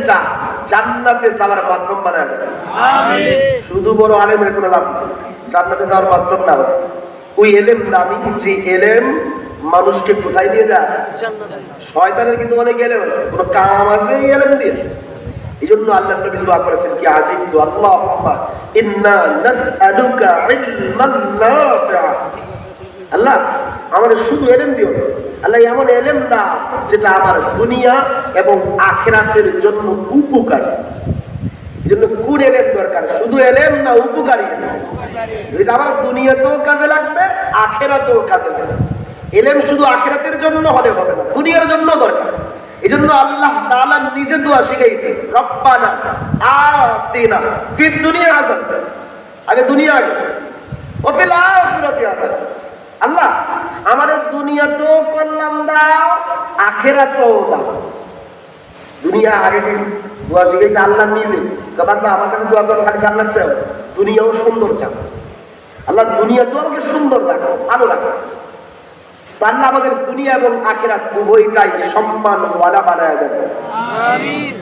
এলেমটা জান্নাতে যাওয়ার মাধ্যম বানায় দেয়। আমিন। শুধু বড় আলেমের কোনো লাভ নেই, জান্নাতে যাওয়ার মাধ্যম না। ওই এলেম দামি যে এলেম মানুষকে কোথায় নিয়ে যায়? শয়তানের কিন্তু অনেক এলেম কোনো কাম আছে এই এলেম দিয়ে। এই জন্য আল্লাহ নবী দোয়া করেছেন কি আজিবতু আল্লাহুম্মা ইন্না নাসআলুকা ইলমান নাফিআ। আল্লাহ আমাদের শুধু এলেম দিও, আল্লাহ এমন এলেম দাও যেটা আমার দুনিয়া এবং আখিরাতের জন্য উপকারী। এই জন্য কোন এলেম দরকার? শুধু এলেম না, উপকারী। যেটা আমার দুনিয়াতেও কাজে লাগবে, আখিরাতেও কাজে লাগবে। এলেম শুধু আখিরাতের জন্য হলে হবে না, দুনিয়ার জন্য দরকার। এই জন্য আল্লাহ তাআলা নিজে দোয়া শিখাইছে, রব্বানা আতিনা ফিদ দুনিয়া হাসানাতান, আগে দুনিয়া আগে, ওয়া ফিল আখিরাতি হাসানাতান। আল্লাহ আমাদের দুনিয়াতেও কল্যাণ দাও, আখিরাতেও দাও। দুনিয়া আগে দোয়া শিখাইছে আল্লাহ নিজে, বান্দা আমার কাছে দোয়া করো খালি জান্নাত চাও, দুনিয়াও সুন্দর চাও। আল্লাহ দুনিয়াতেও আমাকে সুন্দর রাখো, ভালো রাখো। আল্লাহ আমাদের দুনিয়া এবং আখিরাত উভয়টাই সম্মান ওয়ালা বানায় দেন। আমিন।